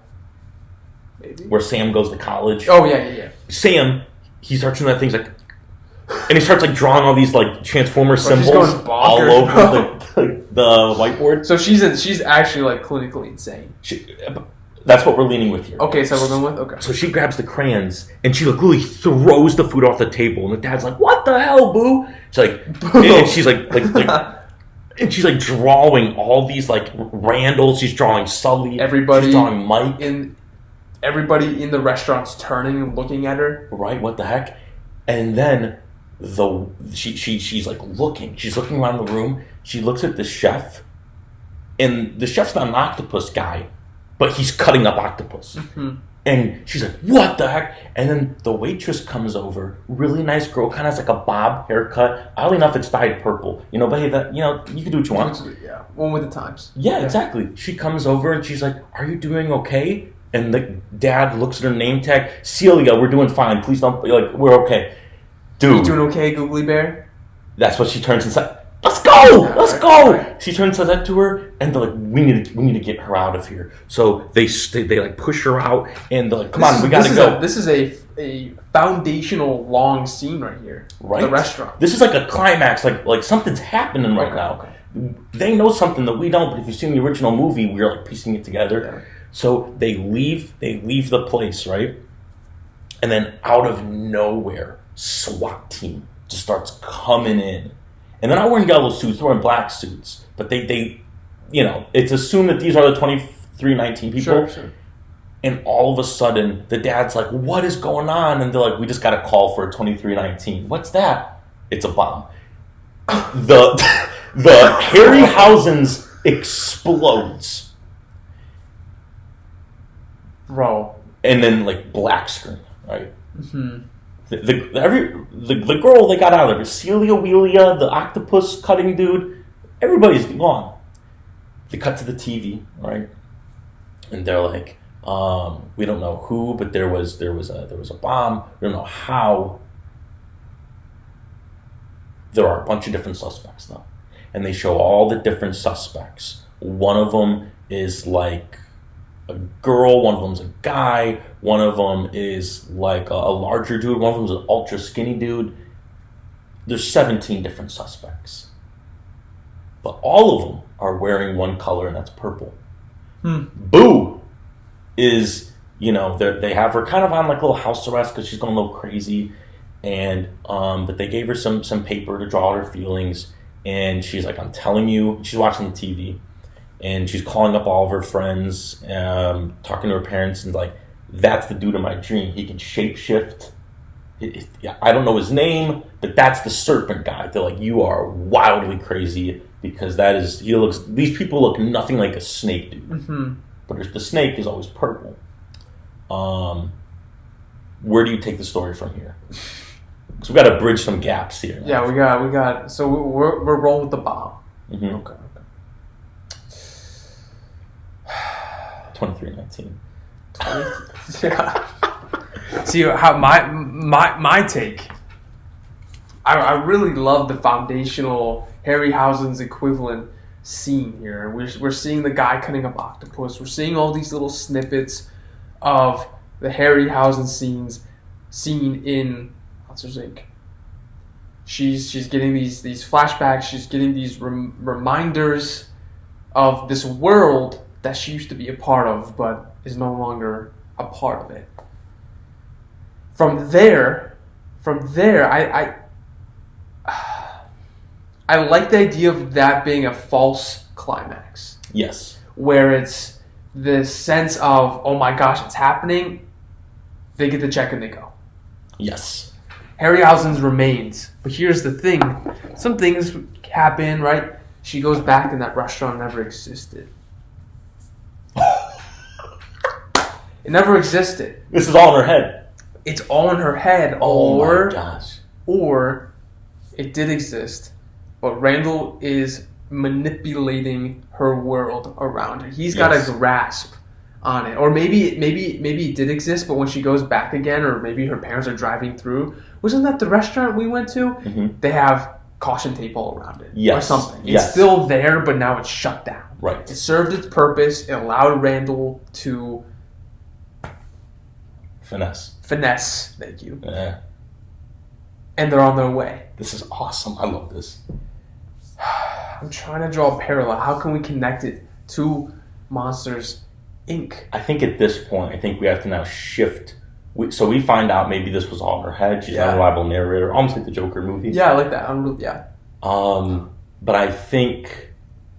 Maybe. Where Sam goes to college. Oh, yeah. Sam, he starts doing that thing, like, and he starts like drawing all these like Transformer symbols all over the whiteboard. So she's actually like clinically insane. That's what we're leaning with here. Okay, so we're going with okay. So she grabs the crayons and she literally throws the food off the table, and the dad's like, "What the hell, boo?" She's like, and she's like, and she's like drawing all these like Randall. She's drawing Sully. Everybody. She's drawing Mike. Everybody in the restaurant's turning and looking at her. Right? What the heck? And then she's like looking. She's looking around the room. She looks at the chef, and the chef's not an octopus guy, but he's cutting up octopus. Mm-hmm. And she's like, "What the heck?" And then the waitress comes over, really nice girl, kind of has like a bob haircut. Oddly enough, it's dyed purple. But hey, you can do what you want. Yeah, one with the times. Yeah, exactly. She comes over and she's like, "Are you doing okay?" And the dad looks at her name tag. "Celia, we're doing fine. Please don't, we're okay." Dude. You doing okay, Googly Bear? That's what she turns and says. "Let's go! Let's go!" Right. She turns and says that to her, and they're like, we need to get her out of here. So they like push her out, and they're like, "Come on, we gotta go." This is a foundational long scene right here. Right. The restaurant. This is like a climax, like something's happening right now. Okay. They know something that we don't, but if you've seen the original movie, we're like piecing it together. Yeah. So they leave the place, right? And then out of nowhere, SWAT team just starts coming in. And they're not wearing yellow suits, they're wearing black suits. But they it's assumed that these are the 2319 people. Sure. And all of a sudden, the dad's like, "What is going on?" And they're like, "We just got a call for a 2319. What's that?" It's a bomb. The Harryhausen's explodes. Bro. And then, like, black screen, right? Mm-hmm. The girl they got out of it, Celia Wheelia, the octopus cutting dude, everybody's gone. They cut to the TV, right? And they're like, "We don't know who, but there was a bomb. We don't know how." There are a bunch of different suspects now, and they show all the different suspects. One of them is like a girl, one of them's a guy, one of them is like a larger dude, one of them's an ultra skinny dude. There's 17 different suspects. But all of them are wearing one color, and that's purple. Boo is, they have her kind of on like a little house arrest because she's going a little crazy. And but they gave her some paper to draw out her feelings. And she's like, "I'm telling you," she's watching the TV. And she's calling up all of her friends, talking to her parents, and like, "That's the dude of my dream. He can shapeshift. I don't know his name, but that's the serpent guy." They're like, "You are wildly crazy because these people look nothing like a snake dude." Mm-hmm. But the snake is always purple. Where do you take the story from here? So we got to bridge some gaps here. Yeah, we got. So we're rolling with the bomb. Mm-hmm. Okay. 2319. Yeah. See how my take. I really love the foundational Harryhausen's equivalent scene here. We're seeing the guy cutting up octopus. We're seeing all these little snippets of the Harryhausen scene in Monsters Inc. She's getting these flashbacks. She's getting these reminders of this world that she used to be a part of, but is no longer a part of it. From there, I like the idea of that being a false climax. Yes. Where it's this sense of, oh my gosh, it's happening. They get the check and they go. Yes. Harryhausen's remains. But here's the thing. Some things happen, right? She goes back and that restaurant never existed. It never existed. This is all in her head. It's all in her head. Oh my gosh. Or it did exist, but Randall is manipulating her world around her. He's got a grasp on it. Or maybe it did exist, but when she goes back again, or maybe her parents are driving through, wasn't that the restaurant we went to? Mm-hmm. They have caution tape all around it. Yes. Or something. It's still there, but now it's shut down. Right. It served its purpose. It allowed Randall to Finesse. Thank you. Yeah. And they're on their way. This is awesome. I love this. I'm trying to draw a parallel. How can we connect it to Monsters, Inc.? I think at this point, we have to now shift. So we find out maybe this was all in her head. She's an unreliable narrator, almost like the Joker movie. Yeah, I like that. But I think,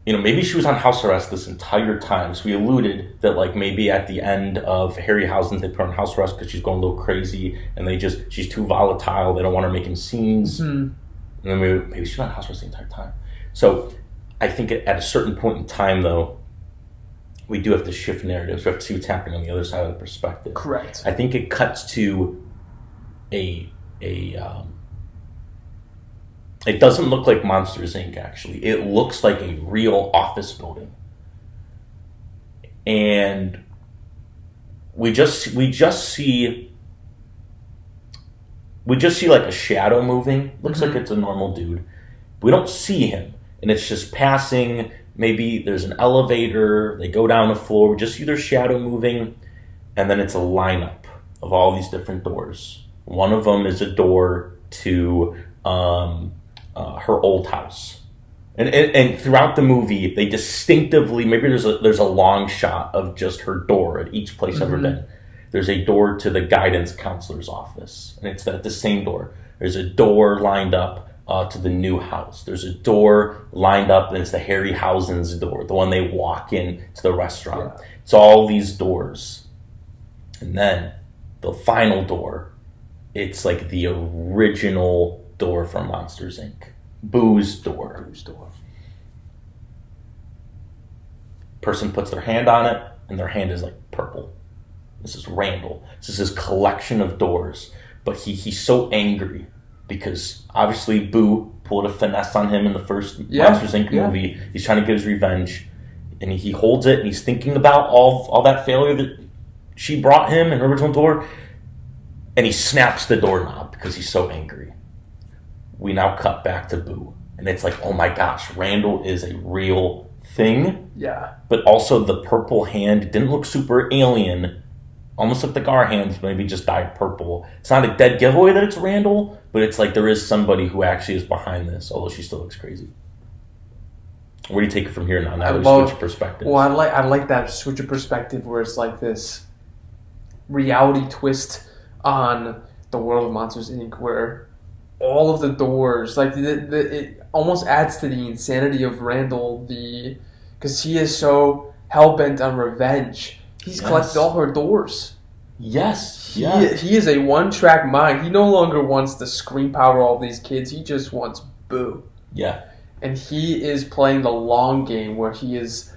maybe she was on house arrest this entire time. So we alluded that, like, maybe at the end of Harryhausen's, they put her on house arrest because she's going a little crazy, and she's too volatile. They don't want her making scenes. Mm-hmm. And then maybe she's on house arrest the entire time. So I think at a certain point in time, though, we do have to shift narratives. We have to see what's happening on the other side of the perspective. Correct. I think it cuts to it doesn't look like Monsters, Inc., actually. It looks like a real office building. And we just see like a shadow moving. Looks like it's a normal dude. We don't see him. And it's just passing. Maybe there's an elevator. They go down the floor. We just see their shadow moving. And then it's a lineup of all these different doors. One of them is a door to her old house. And throughout the movie, they distinctively, maybe there's a long shot of just her door at each place I've ever been. There's a door to the guidance counselor's office. And it's the same door. There's a door lined up to the new house. There's a door lined up, and it's the Harryhausen's door, the one they walk in to the restaurant. Yeah. It's all these doors. And then the final door, it's like the original door from Monsters, Inc. Boo's door. Person puts their hand on it, and their hand is like purple. This is Randall. This is his collection of doors. But he's so angry because obviously Boo pulled a finesse on him in the first Monsters, Inc. movie. He's trying to get his revenge. And he holds it, and he's thinking about all that failure that she brought him in her original door. And he snaps the doorknob because he's so angry. We now cut back to Boo. And it's like, oh my gosh, Randall is a real thing. Yeah. But also the purple hand didn't look super alien. Almost like the Gar hands maybe just dyed purple. It's not a dead giveaway that it's Randall, but it's like there is somebody who actually is behind this, although she still looks crazy. Where do you take it from here now? Now we switch perspectives. Well, I like that switch of perspective where it's like this reality twist on the world of Monsters, Inc., where all of the doors, like it almost adds to the insanity of Randall, because he is so hell-bent on revenge. He's collected all her doors. Yes. He is a one-track mind. He no longer wants to screen power all these kids. He just wants Boo. Yeah. And he is playing the long game where he is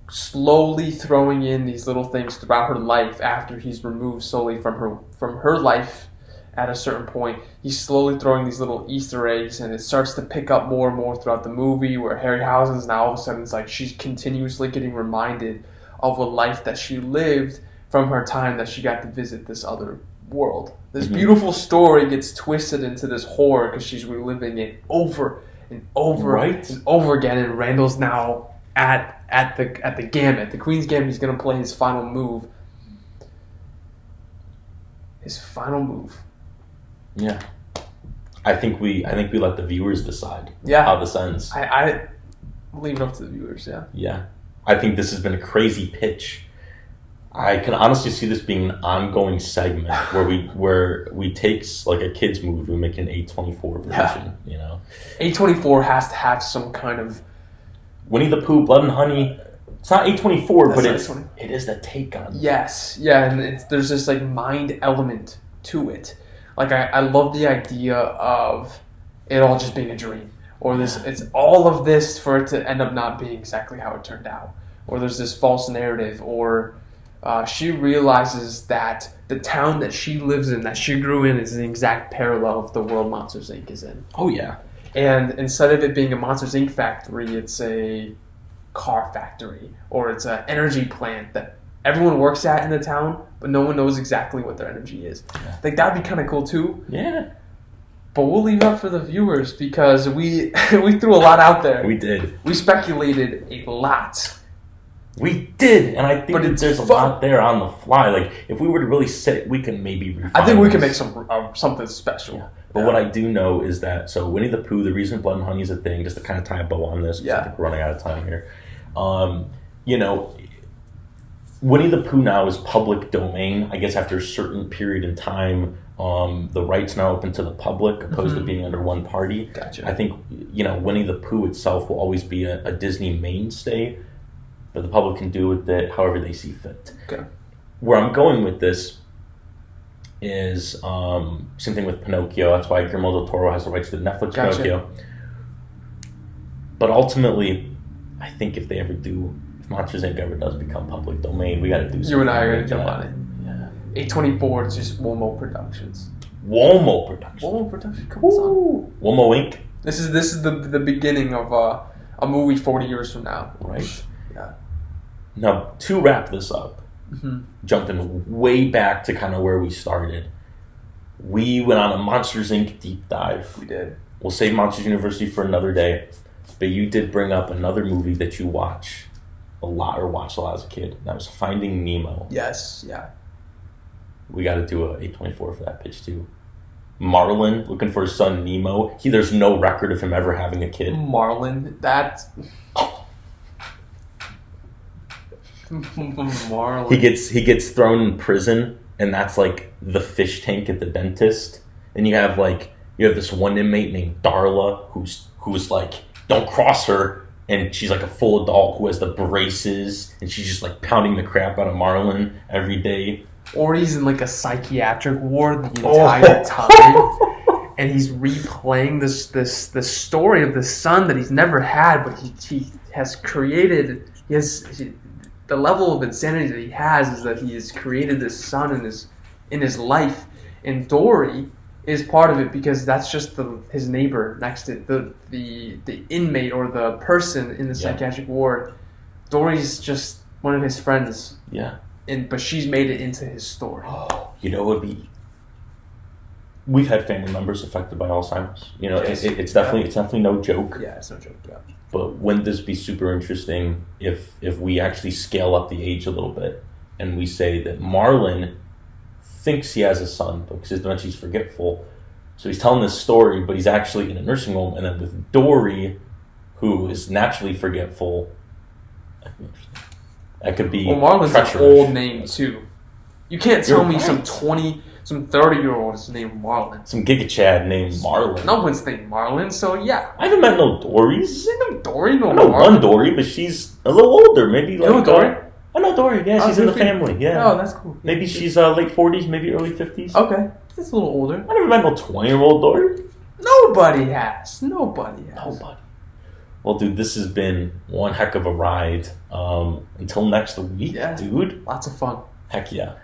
slowly throwing in these little things throughout her life after he's removed solely from her life at a certain point. He's slowly throwing these little Easter eggs, and it starts to pick up more and more throughout the movie where Harryhausen's now all of a sudden it's like she's continuously getting reminded of a life that she lived from her time that she got to visit this other world. This beautiful story gets twisted into this horror because she's reliving it over and over and over again. And Randall's now at the gambit, the Queen's Gambit. He's going to play his final move. His final move. Yeah. I think we let the viewers decide how this ends. I leave it up to the viewers, yeah. Yeah. I think this has been a crazy pitch. I can honestly see this being an ongoing segment where we take like a kids movie, we make an A24 version, you know. A24 has to have some kind of Winnie the Pooh, Blood and Honey. It's not A24, but it is the take on it. Yes. Yeah, and there's this like mind element to it. Like I love the idea of it all just being a dream. Or it's all of this for it to end up not being exactly how it turned out. Or there's this false narrative, or she realizes that the town that she lives in, that she grew in, is the exact parallel of the world Monsters, Inc. is in. Oh, yeah. And instead of it being a Monsters, Inc. factory, it's a car factory, or it's an energy plant that everyone works at in the town, but no one knows exactly what their energy is. Yeah. Like, that'd be kind of cool, too. Yeah. But we'll leave it up for the viewers because we threw a lot out there. We did. We speculated a lot. We did, and I think there's a lot there on the fly. Like, if we were to really sit, we can maybe refine I think we can make something special. Yeah. But what I do know is that, so Winnie the Pooh, the reason Blood and Honey is a thing, just to kind of tie a bow on this, because I think we're running out of time here. You know, Winnie the Pooh now is public domain. I guess after a certain period in time, the rights now open to the public, opposed to being under one party. Gotcha. I think, you know, Winnie the Pooh itself will always be a Disney mainstay, but the public can do with it however they see fit. Okay. Where I'm going with this is same thing with Pinocchio. That's why Guillermo del Toro has the rights to the Netflix Pinocchio. But ultimately, I think if Monsters Inc. ever does become public domain, we got to do something. You and I are going to jump on it. Yeah. A24 is just UOMO Productions. UOMO Productions. UOMO Productions. Come on. UOMO Inc. This is the beginning of a movie 40 years from now. Right. Yeah. Now, to wrap this up, jumping way back to kind of where we started, we went on a Monsters Inc. deep dive. We did. We'll save Monsters University for another day, but you did bring up another movie that you watched a lot as a kid. That was Finding Nemo. Yes, yeah. We got to do a 824 for that pitch too. Marlin looking for his son Nemo. There's no record of him ever having a kid. Marlin, that's Marlin. He gets thrown in prison, and that's like the fish tank at the dentist. And you have this one inmate named Darla who's like, don't cross her, and she's like a full adult who has the braces, and she's just like pounding the crap out of Marlin every day. Or he's in like a psychiatric ward the entire time, and he's replaying this story of the son that he's never had, but he has created. The level of insanity that he has is that he has created this son in his life, and Dory is part of it because that's just his neighbor next to the inmate or the person in the psychiatric ward. Dory's just one of his friends. Yeah. But she's made it into his story. Oh, you know, it would be. We've had family members affected by Alzheimer's. You know, yes. It's definitely no joke. Yeah, it's no joke. Yeah. But wouldn't this be super interesting if we actually scale up the age a little bit and we say that Marlin thinks he has a son because his dementia, he's forgetful. So he's telling this story, but he's actually in a nursing home. And then with Dory, who is naturally forgetful, that could be. Well, Marlin's an old name too. You can't tell me some 30-year-old is named Marlin. Some Giga Chad named Marlin. No one's named Marlin, so yeah. I haven't met no Dorys. I know Dory, no I know Marlin. One Dory, but she's a little older. Maybe like. You know Dory? I know Dory. Yeah, she's in the family. Yeah. Oh, that's cool. Maybe she's late 40s, maybe early 50s. Okay, that's a little older. I never met no 20-year-old Dory. Nobody has. Well, dude, this has been one heck of a ride. Until next week, dude. Lots of fun. Heck yeah.